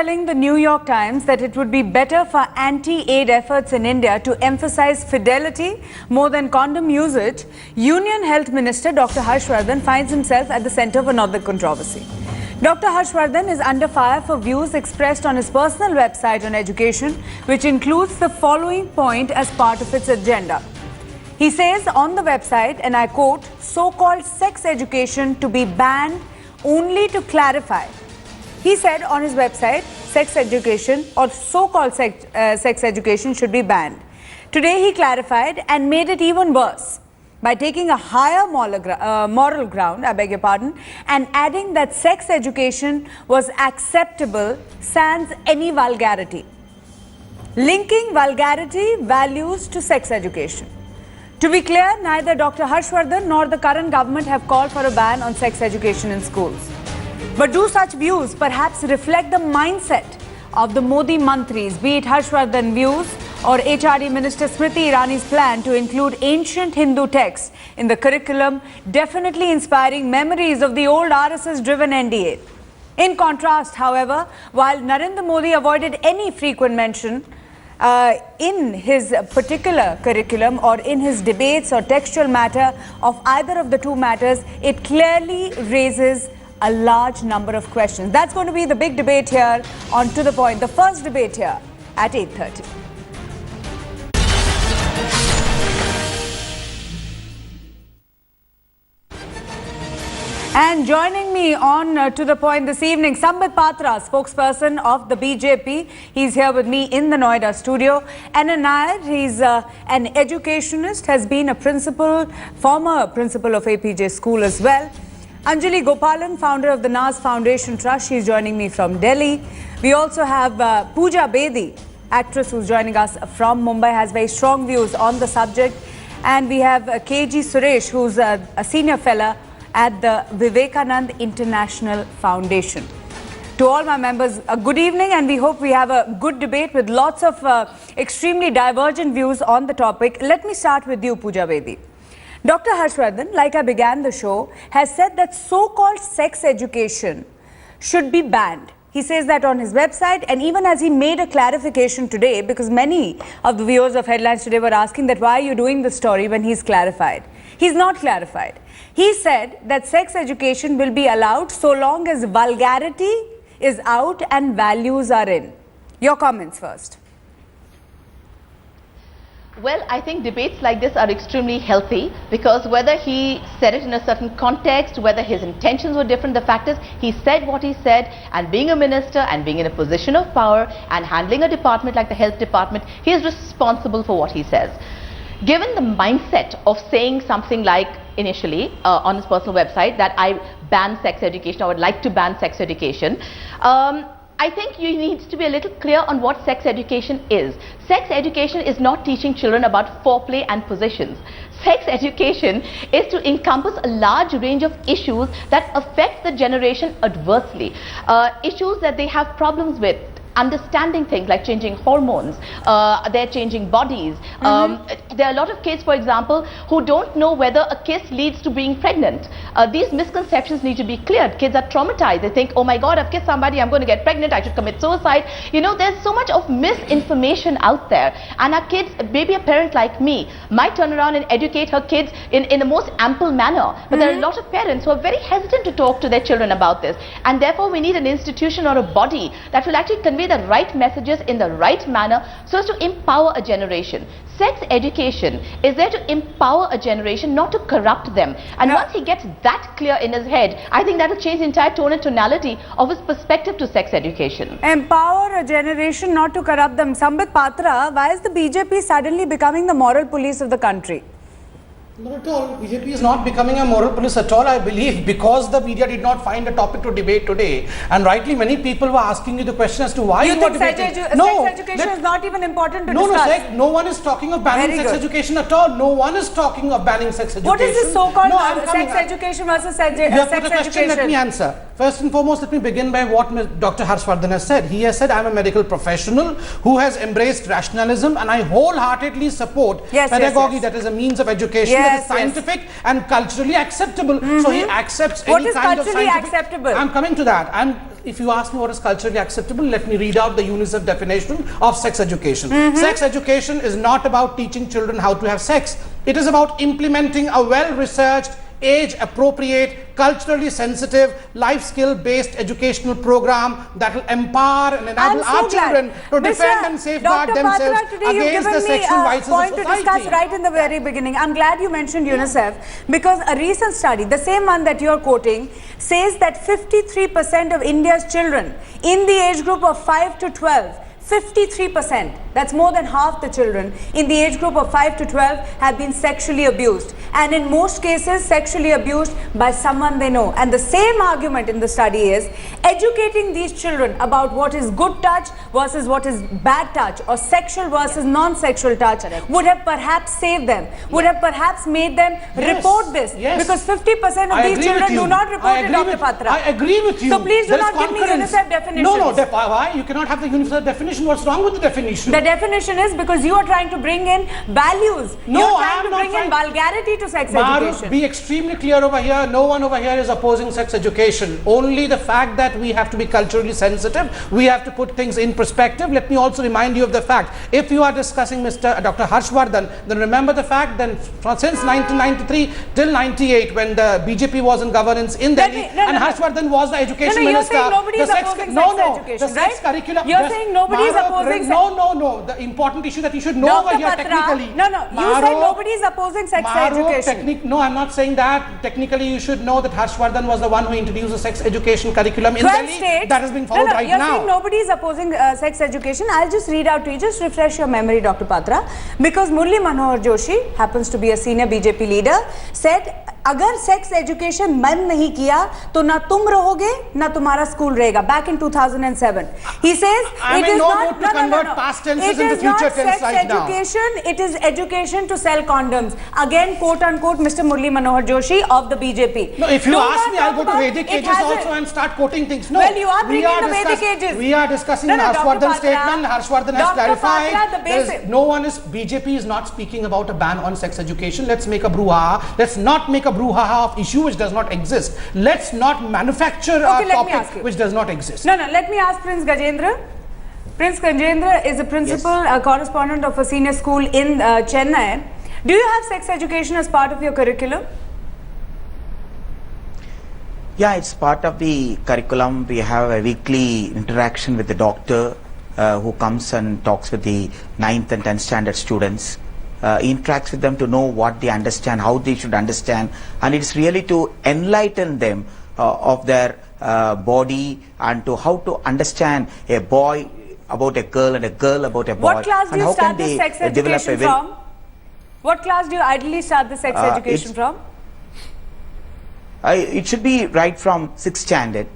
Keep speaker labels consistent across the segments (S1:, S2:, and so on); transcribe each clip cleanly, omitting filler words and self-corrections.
S1: telling the New York Times that it would be better for anti-aid efforts in India to emphasize fidelity more than condom usage, Union Health Minister Dr. Harshvardhan finds himself at the center of another controversy. Dr. Harshvardhan is under fire for views expressed on his personal website on education, which includes the following point as part of its agenda. He says on the website, and I quote, so-called sex education to be banned only to clarify. He said on his website, sex education or so-called sex education should be banned. Today he clarified and made it even worse by taking a higher moral ground, I beg your pardon, and adding that sex education was acceptable sans any vulgarity. Linking vulgarity values to sex education. To be clear, neither Dr. Harshvardhan nor the current government have called for a ban on sex education in schools. But do such views perhaps reflect the mindset of the Modi Mantris, be it Harshvardhan views or HRD Minister Smriti Irani's plan to include ancient Hindu texts in the curriculum, definitely inspiring memories of the old RSS-driven NDA. In contrast, however, while Narendra Modi avoided any frequent mention in his particular curriculum or in his debates or textual matter of either of the two matters, it clearly raises a large number of questions. That's going to be the big debate here on To The Point, the first debate here at 8:30. And joining me on To The Point this evening, Sambit Patra, spokesperson of the BJP. He's here with me in the Noida studio. Anna Nair, he's an educationist, has been a former principal of APJ school as well. Anjali Gopalan, founder of the Naz Foundation Trust, she's joining me from Delhi. We also have Pooja Bedi, actress who's joining us from Mumbai, has very strong views on the subject. And we have KG Suresh, who's a senior fellow at the Vivekanand International Foundation. To all my members, a good evening, and we hope we have a good debate with lots of extremely divergent views on the topic. Let me start with you, Pooja Bedi. Dr. Harshvardhan, like I began the show, has said that so-called sex education should be banned. He says that on his website, and even as he made a clarification today, because many of the viewers of Headlines Today were asking that why are you doing this story when he's clarified. He's not clarified. He said that sex education will be allowed so long as vulgarity is out and values are in. Your comments first.
S2: Well, I think debates like this are extremely healthy, because whether he said it in a certain context, whether his intentions were different, the fact is he said what he said, and being a minister and being in a position of power and handling a department like the health department, he is responsible for what he says. Given the mindset of saying something like initially on his personal website that I ban sex education, I would like to ban sex education, I think you need to be a little clear on what sex education is. Sex education is not teaching children about foreplay and positions. Sex education is to encompass a large range of issues that affect the generation adversely. Issues that they have problems with, understanding things like changing hormones, they're changing bodies. There are a lot of kids, for example, who don't know whether a kiss leads to being pregnant. These misconceptions need to be cleared. Kids are traumatized. They think, oh my God, I've kissed somebody, I'm going to get pregnant, I should commit suicide. You know, there's so much of misinformation out there. And our kids, maybe a parent like me, might turn around and educate her kids in the most ample manner. But there are a lot of parents who are very hesitant to talk to their children about this. And therefore, we need an institution or a body that will actually convey the right messages in the right manner so as to empower a generation. Sex education is there to empower a generation, not to corrupt them. And once he gets that clear in his head, I think that will change the entire tone and tonality of his perspective to sex education.
S1: Empower a generation, not to corrupt them. Sambit Patra, why is the BJP suddenly becoming the moral police of the country?
S3: Not at all. BJP is not becoming a moral police at all, I believe, because the media did not find a topic to debate today. And rightly, many people were asking you the question as to why you are debating.
S1: Sex education is not even important to discuss.
S3: No one is talking of banning sex education at all. No one is talking of banning sex education.
S1: What is this so-called sex education versus sex education?
S3: Let me answer. First and foremost, let me begin by what Dr. Harshvardhan has said. He has said, I am a medical professional who has embraced rationalism, and I wholeheartedly support pedagogy that is a means of education that is scientific and culturally acceptable. So he accepts any kind of scientific...
S1: What is culturally acceptable?
S3: I'm coming to that. if you ask me what is culturally acceptable, let me read out the UNICEF definition of sex education. Sex education is not about teaching children how to have sex. It is about implementing a well-researched, age-appropriate, culturally sensitive, life skill-based educational program that will empower and enable our children to defend and safeguard themselves against the sexual vices of society.
S1: To discuss right in the very beginning. I'm glad you mentioned UNICEF, because a recent study, the same one that you're quoting, says that 53% of India's children in the age group of 5 to 12, 53%, that's more than half the children in the age group of 5 to 12 have been sexually abused, and in most cases sexually abused by someone they know. And the same argument in the study is educating these children about what is good touch versus what is bad touch, or sexual versus non-sexual touch, would have perhaps saved them, would have perhaps made them report this, because 50% of these children do not report it, Dr. Patra.
S3: I agree with you.
S1: So please do not give me UNICEF definitions.
S3: No, why? You cannot have the UNICEF definition. What's wrong with the definition?
S1: The definition is because you are trying to bring in values.
S3: No,
S1: you are trying to bring in vulgarity to sex education.
S3: Be extremely clear over here. No one over here is opposing sex education. Only the fact that we have to be culturally sensitive. We have to put things in perspective. Let me also remind you of the fact. If you are discussing Dr. Harshvardhan, then remember the fact that since 1993 till 98, when the BJP was in governance in Delhi, and Harshvardhan was the education minister.
S1: You're saying nobody is opposing sex education, right?
S3: Curriculum.
S1: You're saying nobody is opposing sex.
S3: No. The important issue that you should know over here technically.
S1: No. You said nobody is opposing sex education.
S3: No, I'm not saying that. Technically, you should know that Harshvardhan was the one who introduced the sex education curriculum in Delhi.
S1: States,
S3: that has been followed right
S1: you're
S3: now.
S1: You're saying nobody is opposing sex education. I'll just read out to you, just refresh your memory, Dr. Patra. Because Murli Manohar Joshi happens to be a senior BJP leader, said, अगर sex education बंद नहीं किया तो ना तुम रहोगे ना तुम्हारा स्कूल रहेगा. Back in 2007 he says it is not
S3: past tenses into future tense right now.
S1: Education, it is education to sell condoms. Again, quote unquote, Mr. Murli Manohar Joshi of the BJP.
S3: No, if you ask me, I'll go to Vedic ages also and start quoting things. No,
S1: well, you are bringing the Vedic ages.
S3: We are discussing Harshvardhan's statement. Harshvardhan has clarified. BJP is not speaking about a ban on sex education. Let's make a brouhaha. Let's not make a brouhaha of issue which does not exist. Let's not manufacture a topic which does not exist.
S1: No, let me ask Prince Gajendra. Prince Gajendra is a principal correspondent of a senior school in Chennai. Do you have sex education as part of your curriculum?
S4: Yeah, it's part of the curriculum. We have a weekly interaction with the doctor who comes and talks with the 9th and 10th standard students. He interacts with them to know what they understand, how they should understand, and it's really to enlighten them of their body and to how to understand a boy about a girl and a girl about a boy.
S1: What class do you start the sex education from? What class do you ideally start the sex education from?
S4: It should be right from 6th standard.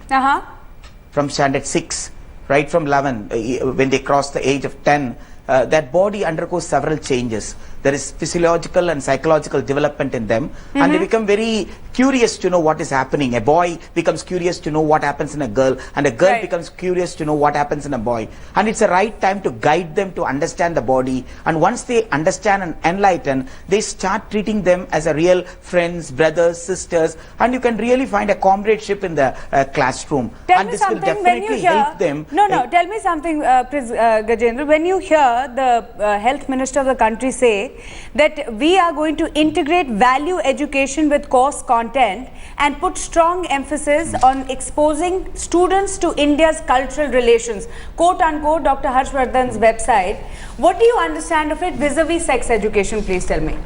S4: From standard 6, right from 11, when they cross the age of 10, that body undergoes several changes. There is physiological and psychological development in them, and they become very curious to know what is happening. A boy becomes curious to know what happens in a girl, and a girl becomes curious to know what happens in a boy. And it's a right time to guide them to understand the body. And once they understand and enlighten, they start treating them as a real friends, brothers, sisters, and you can really find a comradeship in the classroom.
S1: And this will definitely help them. Tell me something, Gajendra. When you hear the health minister of the country say that we are going to integrate value education with course content and put strong emphasis on exposing students to India's cultural relations, quote unquote, Dr. Harshvardhan's website. What do you understand of it vis-a-vis sex education? Please tell me.
S3: You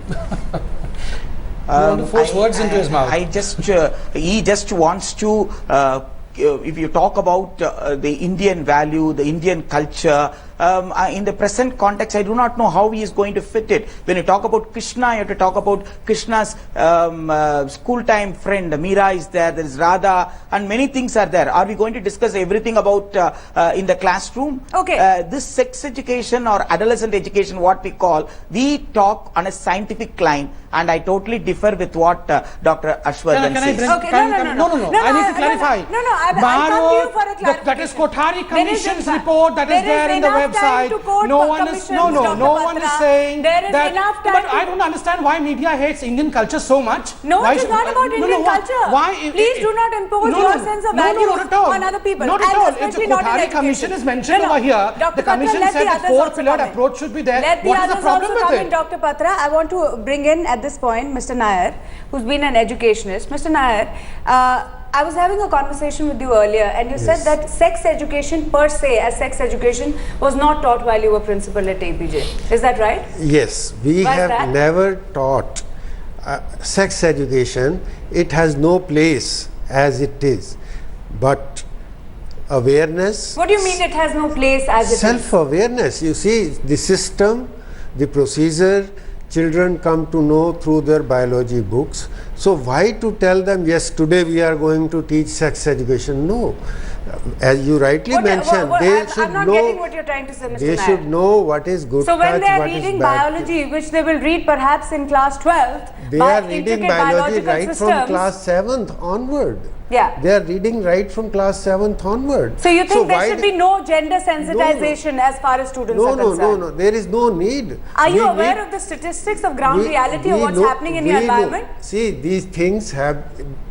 S3: want to force words into his mouth.
S4: He just wants to, if you talk about the Indian value, the Indian culture, in the present context, I do not know how he is going to fit it. When you talk about Krishna, you have to talk about Krishna's school time friend. Meera is there, there is Radha, and many things are there. Are we going to discuss everything about in the classroom?
S1: Okay.
S4: This sex education or adolescent education, what we call, we talk on a scientific line, and I totally differ with what Dr. Harshvardhan says.
S3: No. I need to clarify.
S1: I'll come to you for a clarification.
S3: That is Kothari Commission's report that is there in the website. website. No one is saying
S1: there is
S3: that.
S1: Enough time
S3: but I don't understand why media hates Indian culture so much.
S1: No, it is not about Indian culture.
S3: Why?
S1: Please do not impose your sense of value on other people.
S3: Not at all. If the Kothari Commission is mentioned over here, the Commission said that four-pillared approach should be there. What is the problem with it?
S1: Dr. Patra, I want to bring in at this point Mr. Nair, who's been an educationist. Mr. Nair, I was having a conversation with you earlier and you said that sex education per se as sex education was not taught while you were principal at APJ. Is that right?
S5: Yes, we have never taught sex education. It has no place as it is. But awareness.
S1: What do you mean it has no place as it is?
S5: Self-awareness. You see, the system, the procedure, children come to know through their biology books. So why to tell them, yes, today we are going to teach sex education? No. As you rightly mentioned, they should
S1: I'm not
S5: know,
S1: getting what you're trying to say, Mr.
S5: They
S1: Nair.
S5: should know what is good
S1: So when
S5: touch,
S1: they are
S5: what is
S1: reading
S5: bad
S1: biology, which they will read perhaps in class 12th,
S5: they are reading biology right from class 7th onward.
S1: Yeah.
S5: They are reading right from class 7th onward.
S1: So you think there should be no gender sensitization as far as students are concerned?
S5: No. There is no need.
S1: Are you aware of the statistics of ground reality of what's happening in your environment?
S5: See, these things have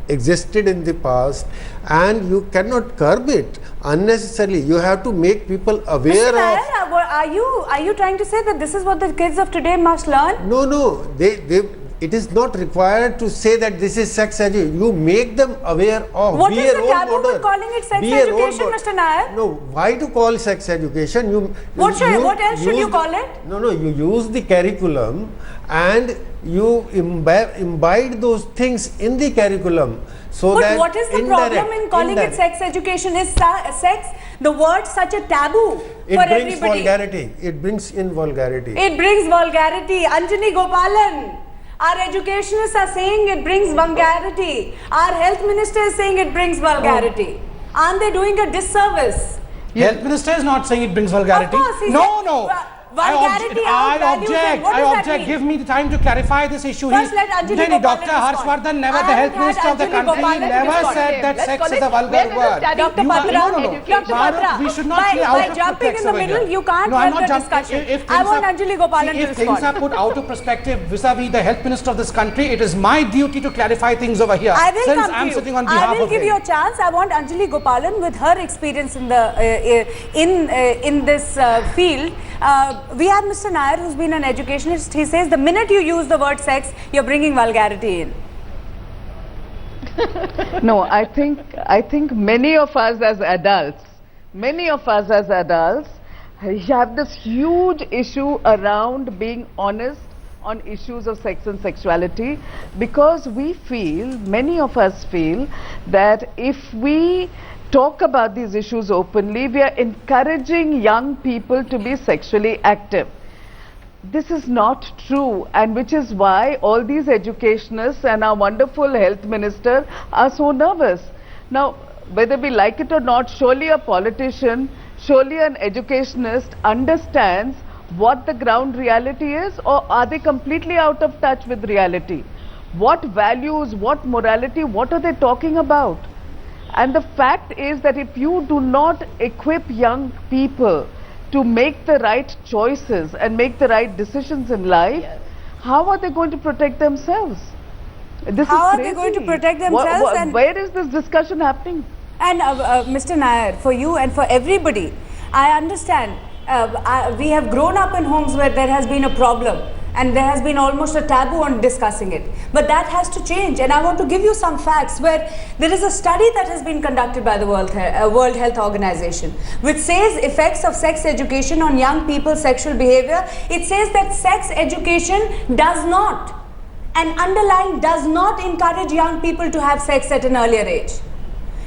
S5: existed in the past and you cannot curb it unnecessarily. You have to make people aware of.
S1: Are you trying to say that this is what the kids of today must learn?
S5: No. It is not required to say that this is sex education. You make them aware of.
S1: What is the taboo with calling it sex education, Mr. Nair?
S5: No, why to call sex education?
S1: What else should you call it?
S5: No, you use the curriculum and you imbibe those things in the curriculum.
S1: But what is the problem in calling it sex education? Is sex, the word, such a taboo for everybody?
S5: It brings vulgarity. It brings in vulgarity.
S1: It brings vulgarity. Anjani Gopalan. Our educationists are saying it brings vulgarity. Our health minister is saying it brings vulgarity. Aren't they doing a disservice?
S3: Health minister is not saying it brings vulgarity.
S1: Of course,
S3: no.
S1: Vulgarity,
S3: I object. Give me the time to clarify this issue.
S1: First, let Anjali Gopalan
S3: Dr. Harshvardhan, never the health minister of the country, never said that sex is a vulgar word.
S1: Dr. Patra,
S3: we should not play out
S1: by jumping in the middle, you can't have the discussion. I want Anjali Gopalan to respond.
S3: If things are put out of perspective vis-a-vis the health minister of this country, it is my duty to clarify things over here.
S1: I will
S3: since
S1: come
S3: I'm
S1: to
S3: sitting
S1: you.
S3: on behalf
S1: I will
S3: of
S1: give you a chance. I want Anjali Gopalan with her experience in the in this field. We have Mr. Nair, who's been an educationist. He says the minute you use the word sex, you're bringing vulgarity in.
S6: No, I think many of us as adults have this huge issue around being honest on issues of sex and sexuality, because many of us feel that if we talk about these issues openly, we are encouraging young people to be sexually active. This is not true, and which is why all these educationists and our wonderful health minister are so nervous. Now, whether we like it or not, surely a politician, surely an educationist understands what the ground reality is, or are they completely out of touch with reality? What values, what morality, what are they talking about? And the fact is that if you do not equip young people to make the right choices and make the right decisions in life, how are they going to protect themselves?
S1: How are they going to protect themselves?
S6: And where is this discussion happening?
S1: And Mr. Nair, for you and for everybody, I understand we have grown up in homes where there has been a problem and there has been almost a taboo on discussing it. But that has to change, and I want to give you some facts where there is a study that has been conducted by the World Health Organization, which says effects of sex education on young people's sexual behavior. It says that sex education does not, and underline does not, encourage young people to have sex at an earlier age.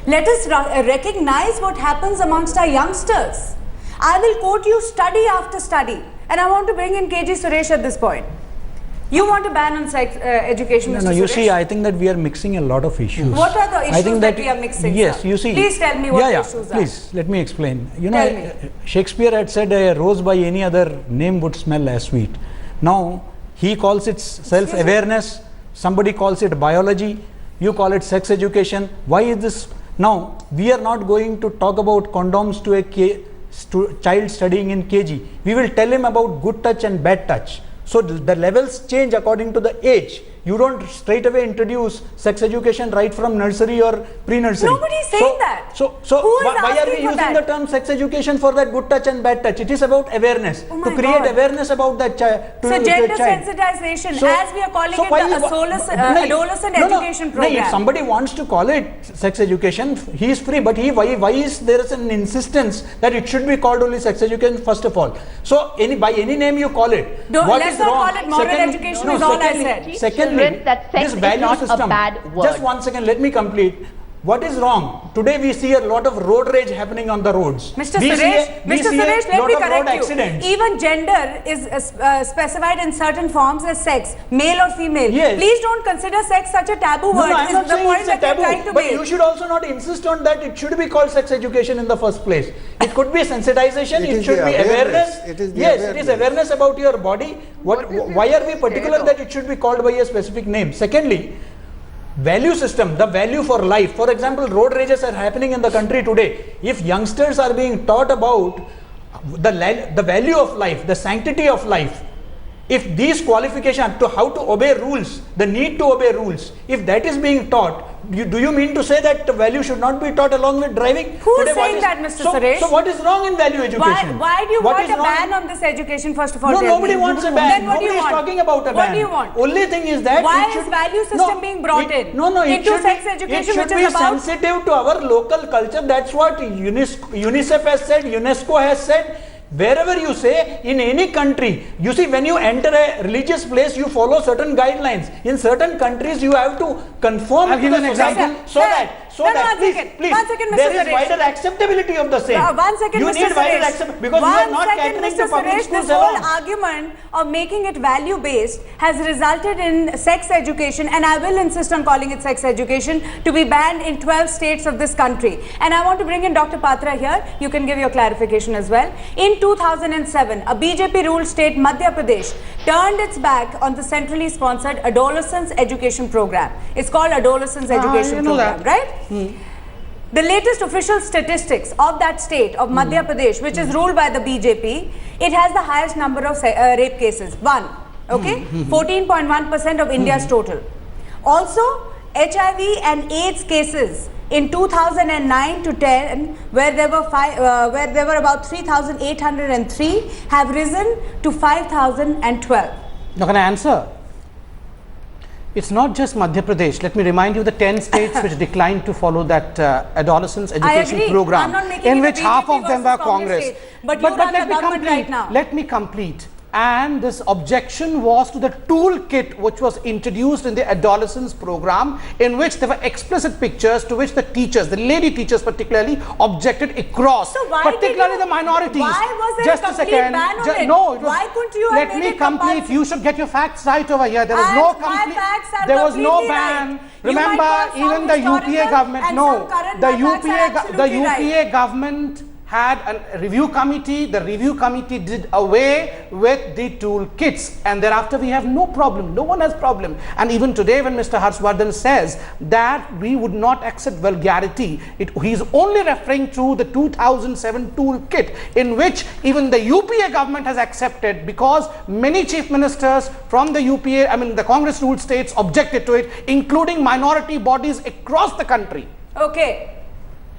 S1: Let us recognize what happens amongst our youngsters. I will quote you study after study. And I want to bring in KG Suresh at this point. You want to ban on sex education, Mr.
S7: No, you
S1: Suresh?
S7: see, I think that we are mixing a lot of issues.
S1: What are the issues that we are mixing?
S7: Yes,
S1: sir?
S7: you see.
S1: Please tell me what the issues are.
S7: Please, let me explain. You know, Shakespeare had said a rose by any other name would smell as sweet. Now, he calls it self-awareness, somebody calls it biology, you call it sex education. Why is this? Now, we are not going to talk about condoms to a child studying in KG, we will tell him about good touch and bad touch. So the levels change according to the age. You don't straight away introduce sex education right from nursery or pre-nursery.
S1: Nobody is saying that.
S7: So why are we using the term sex education for that good touch and bad touch? It is about awareness, to create awareness about that child.
S1: So gender sensitization, as we are calling it the adolescent education program.
S7: If somebody wants to call it sex education, he is free. But why is there an insistence that it should be called only sex education first of all? So by any name you call it.
S1: Let's not call it moral education is all I said.
S7: Secondly,
S2: that sex
S7: this value
S2: is not
S7: system,
S2: a bad word.
S7: just 1 second, let me complete. What is wrong? Today we see a lot of road rage happening on the roads.
S1: Mr. Suresh, let me correct you. Even gender is specified in certain forms as sex, male or female.
S7: Yes.
S1: Please don't consider sex such a taboo word.
S7: I'm not saying it's a taboo, but
S1: make.
S7: you should also not insist on that it should be called sex education in the first place. It could be sensitization, it should be awareness. It is awareness about your body. Why are we particular that it should be called by a specific name? Secondly, value system, the value for life. For example, road rages are happening in the country today. If youngsters are being taught about the value of life, the sanctity of life, if these qualifications to how to obey rules, the need to obey rules, if that is being taught, do you mean to say that the value should not be taught along with driving?
S1: Who is saying that, Mr. Suresh?
S7: So what is wrong in value education?
S1: Why do you want a ban on this education, first of all?
S7: No, nobody wants a ban.
S1: Then what
S7: Nobody
S1: do you
S7: is
S1: want?
S7: talking about a ban.
S1: What do you want?
S7: Only thing is that
S1: why is value system being brought in into sex education,
S7: which is about sensitive to our local culture. That's what UNICEF has said, UNESCO has said. Wherever you say, in any country, you see, when you enter a religious place, you follow certain guidelines. In certain countries, you have to conform to the society so that please, there is wider acceptability of the same.
S1: 1 second,
S7: you
S1: Mr.
S7: need wider
S1: Suresh.
S7: acceptability because we are not catering to public schools
S1: this whole argument of making it value based has resulted in sex education, and I will insist on calling it sex education, to be banned in 12 states of this country. And I want to bring in Dr. Patra here. You can give your clarification as well. In 2007, a BJP ruled state, Madhya Pradesh, turned its back on the centrally sponsored Adolescence Education Program. It's called Adolescence Education Program, right? The latest official statistics of that state, of Madhya Pradesh, which is ruled by the BJP, it has the highest number of rape cases. 14.1% of India's total. Also, HIV and AIDS cases in 2009 to 10, where there were about 3,803, have risen to 5,012.
S3: Now, can I answer? It's not just Madhya Pradesh. Let me remind you the 10 states which declined to follow that adolescence education program, in which half of them were Congress.
S1: But let me complete. Right now.
S3: Let me complete. And this objection was to the toolkit which was introduced in the adolescence program, in which there were explicit pictures to which the teachers, the lady teachers particularly, objected across,
S1: so
S3: particularly the minorities.
S1: Why was there
S3: just
S1: a complete ban on it?
S3: No,
S1: why couldn't you
S3: let me complete. You should get your facts right over here. There was no complete. There was no ban.
S1: Right.
S3: Remember, even the UPA government. No, the UPA government had a review committee. The review committee did away with the toolkits, and thereafter we have no problem. No one has problem. And even today, when Mr. Harshvardhan says that we would not accept vulgarity, he is only referring to the 2007 toolkit, in which even the UPA government has accepted, because many chief ministers from the UPA, the Congress ruled states, objected to it, including minority bodies across the country.
S1: Okay.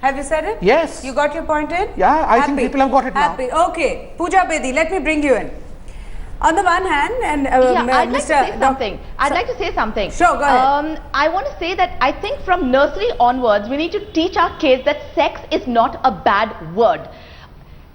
S1: Have you said it?
S3: Yes.
S1: You got your point in?
S3: Yeah, I think people have got it now.
S1: Okay. Pooja Bedi, let me bring you in. On the one hand, and
S2: I'd like to say something. I'd like to say something.
S1: Sure, go ahead.
S2: I want to say that I think from nursery onwards, we need to teach our kids that sex is not a bad word.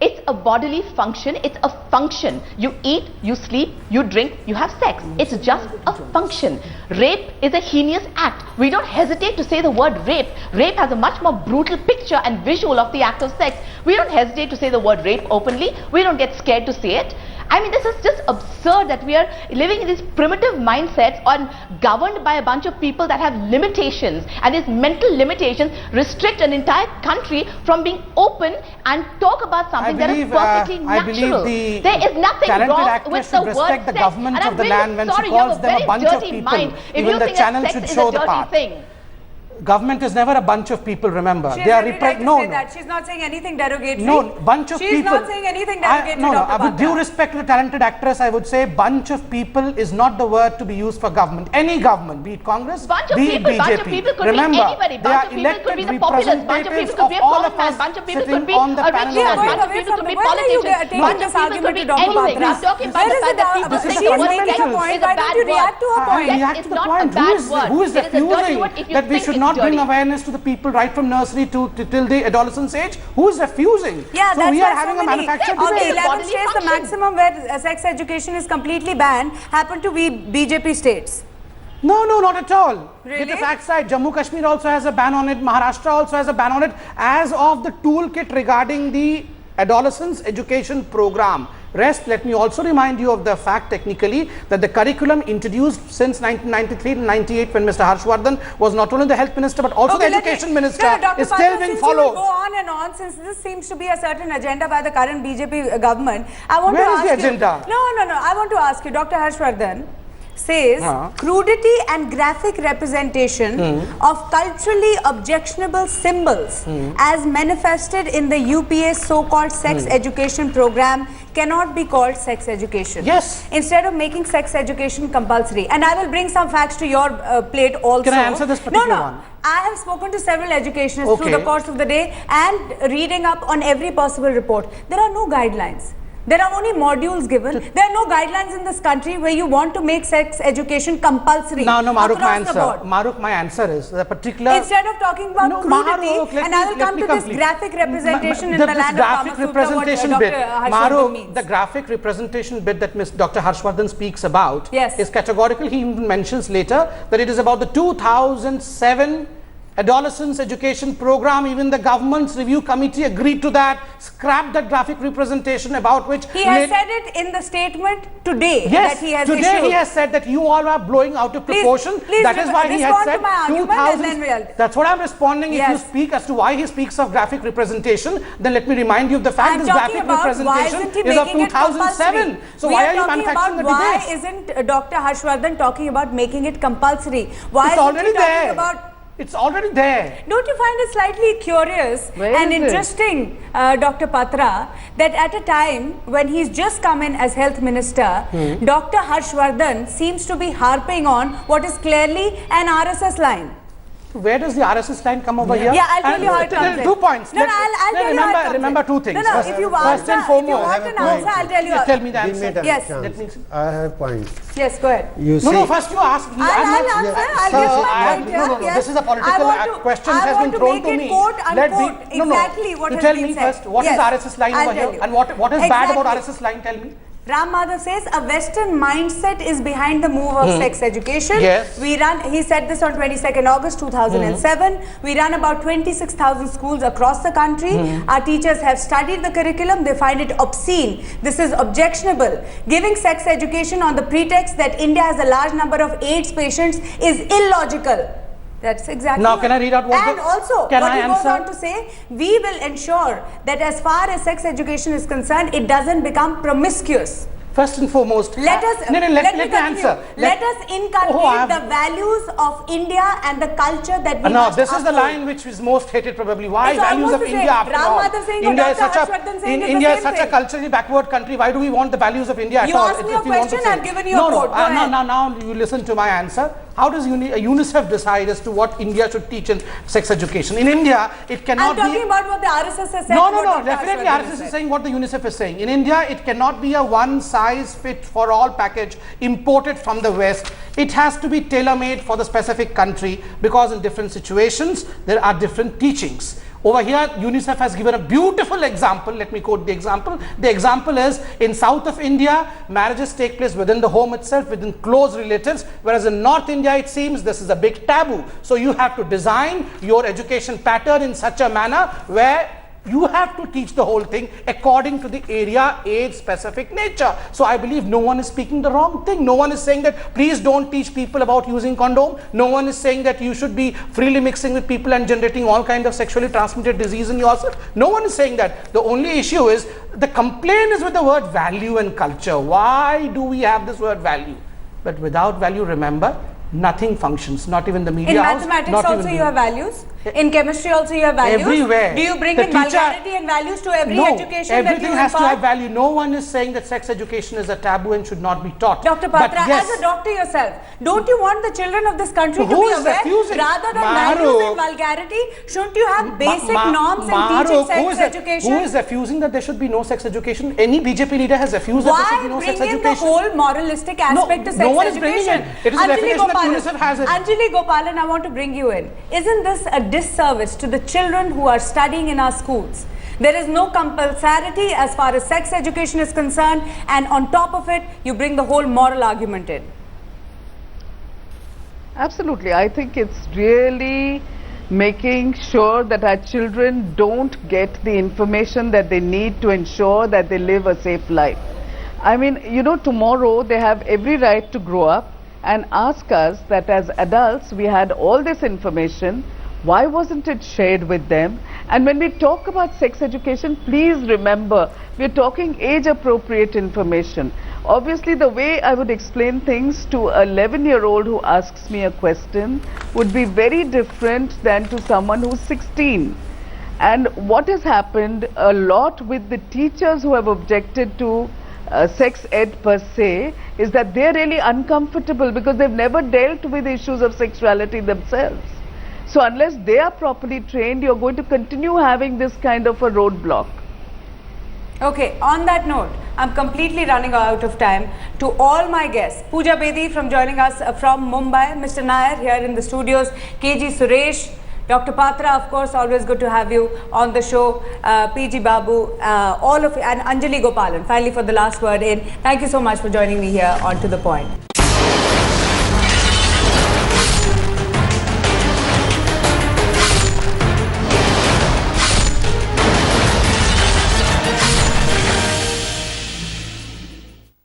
S2: It's a bodily function. It's a function. You eat, you sleep, you drink, you have sex. It's just a function. Rape is a heinous act. We don't hesitate to say the word rape. Rape has a much more brutal picture and visual of the act of sex. We don't hesitate to say the word rape openly. We don't get scared to say it. I mean, this is just absurd that we are living in these primitive mindsets and governed by a bunch of people that have limitations, and these mental limitations restrict an entire country from being open and talk about something that is perfectly natural. There is nothing wrong with the word sex.
S3: The government of the land when she calls them a bunch of people. Even the channel should show the path. Government is never a bunch of people, remember.
S1: She has every right to say that. She's not saying anything derogatory.
S3: No, bunch of people.
S1: She's not saying anything derogatory,
S3: With due respect to the talented actress, I would say bunch of people is not the word to be used for government. Any government, be it Congress, be it BJP.
S2: Bunch of people could
S3: remember,
S2: be anybody. Bunch of people could be the populace. Bunch of people could be a congressman. Bunch of people could be a rich man. Bunch of people could be politicians. Bunch of people could be anything. I'm talking about the fact that people think the word sex is a bad word. It's not a bad word.
S3: Who is refusing that we should not bring awareness to the people right from nursery to till the adolescence age? Who is refusing?
S1: Yeah,
S3: so we are having a manufactured
S1: on
S3: debate.
S1: the 11 states, the maximum where sex education is completely banned happen to be BJP states.
S3: No, not at all.
S1: Really?
S3: Get the facts right. Jammu Kashmir also has a ban on it. Maharashtra also has a ban on it. As of the toolkit regarding the adolescence education program. Rest, let me also remind you of the fact technically that the curriculum introduced since 1993 and 98 when Mr. Harshvardhan was not only the health minister but also the education minister is still being followed.
S1: Go on and on, since this seems to be a certain agenda by the current BJP government. I want
S3: Where
S1: to
S3: is
S1: ask
S3: the agenda?
S1: No. I want to ask you, Dr. Harshvardhan says crudity and graphic representation of culturally objectionable symbols as manifested in the UPA's so-called sex education program cannot be called sex education.
S3: Yes.
S1: Instead of making sex education compulsory. And I will bring some facts to your plate also.
S3: Can I answer this particular one?
S1: I have spoken to several educationists through the course of the day and reading up on every possible report. There are no guidelines. There are only modules given. There are no guidelines in this country where you want to make sex education compulsory.
S3: No, Maruk, my answer is the particular...
S1: Instead of talking about crudity, and I will come to this graphic representation in the land of Kama Sutra, what Dr. Harshvardhan means.
S3: The graphic representation bit that Dr. Harshvardhan speaks about is categorical. He even mentions later that it is about the 2007 adolescence education program. Even the government's review committee agreed to that, scrapped that graphic representation about which
S1: he has said it in the statement today.
S3: Yes,
S1: that he has
S3: today
S1: issued.
S3: He has said that you all are blowing out of proportion.
S1: Please
S3: that is why he has said
S1: 2000.
S3: That's what I'm responding. If you speak as to why he speaks of graphic representation, then let me remind you of the fact this graphic representation is of 2007. So why are you manufacturing the debate?
S1: Why isn't Dr. Harshvardhan talking about making it compulsory? Why
S3: it's already there.
S1: About
S3: it's already there.
S1: Don't you find it slightly curious and interesting, Dr. Patra, that at a time when he's just come in as health minister, Dr. Harshvardhan seems to be harping on what is clearly an RSS line.
S3: Where does the RSS line come over here?
S1: Yeah, I'll tell you how it comes in.
S3: 2 points.
S1: No, I'll tell you how it comes in.
S3: Remember two things.
S1: No, if you want an answer, I'll tell you.
S3: Tell me the answer.
S1: Yes.
S5: I have points.
S1: Yes, go ahead.
S3: No, first you ask.
S1: I'll answer. I'll give you my point.
S3: No, this is a political question that has been thrown to me.
S1: Exactly what has been said.
S3: Tell me first, what is RSS line over here? And what is bad about RSS line? Tell me.
S1: Ram Madhav says a Western mindset is behind the move of sex education.
S3: Yes.
S1: He said this on 22nd August 2007. We run about 26,000 schools across the country. Our teachers have studied the curriculum. They find it obscene. This is objectionable. Giving sex education on the pretext that India has a large number of AIDS patients is illogical. That's exactly.
S3: Now, can I read out what?
S1: And also, what he goes on to say, we will ensure that as far as sex education is concerned, it doesn't become promiscuous.
S3: First and foremost,
S1: let me
S3: answer.
S1: Let us inculcate the values of India and the culture that we must
S3: this is the line which is most hated probably. Why
S1: it's
S3: values of India after all? India is such a culturally backward country. Why do we want the values of India at all?
S1: You asked me a question, I've given you a quote.
S3: Now you listen to my answer. How does UNICEF decide as to what India should teach in sex education? In India, it cannot be...
S1: I'm talking about what the RSS has said.
S3: No, definitely RSS is saying what the UNICEF is saying. In India, it cannot be a one-size-fit-for-all package imported from the West. It has to be tailor-made for the specific country because in different situations, there are different teachings. Over here, UNICEF has given a beautiful example. Let me quote the example. The example is, in south of India, marriages take place within the home itself, within close relatives, whereas in North India, it seems this is a big taboo. So you have to design your education pattern in such a manner where you have to teach the whole thing according to the area, age, specific nature. So I believe no one is speaking the wrong thing. No one is saying that please don't teach people about using condom. No one is saying that you should be freely mixing with people and generating all kinds of sexually transmitted disease in yourself. No one is saying that. The only issue is the complaint is with the word value and culture. Why do we have this word value? But without value, remember, nothing functions, not even the media
S1: in
S3: house.
S1: Mathematics also you have values. In chemistry also you have values.
S3: Everywhere.
S1: Do you bring in vulgarity and values to every education that you
S3: everything has to have value. No one is saying that sex education is a taboo and should not be taught.
S1: Dr. Patra, as a doctor yourself, don't you want the children of this country to be aware? Rather than values and vulgarity, shouldn't you have basic norms in teaching sex education?
S3: Who is refusing that there should be no sex education? Any BJP leader has refused that there should be no sex education.
S1: Why bring in the whole moralistic aspect to sex education?
S3: No one is bringing it. It is a definition that UNICEF has it.
S1: Anjali Gopalan, I want to bring you in. Isn't this a disservice to the children who are studying in our schools? There is no compulsority as far as sex education is concerned, and on top of it, you bring the whole moral argument in.
S6: Absolutely. I think it's really making sure that our children don't get the information that they need to ensure that they live a safe life. I mean, you know, tomorrow they have every right to grow up and ask us that as adults we had all this information, why wasn't it shared with them? And when we talk about sex education, please remember, we're talking age-appropriate information. Obviously, the way I would explain things to an 11-year-old who asks me a question would be very different than to someone who's 16. And what has happened a lot with the teachers who have objected to sex ed per se is that they're really uncomfortable because they've never dealt with issues of sexuality themselves. So unless they are properly trained, you're going to continue having this kind of a roadblock.
S1: Okay, on that note, I'm completely running out of time. To all my guests, Pooja Bedi from joining us from Mumbai, Mr. Nair here in the studios, KG Suresh, Dr. Patra, of course, always good to have you on the show, PG Babu, all of you, and Anjali Gopalan, finally for the last word in. Thank you so much for joining me here on To The Point.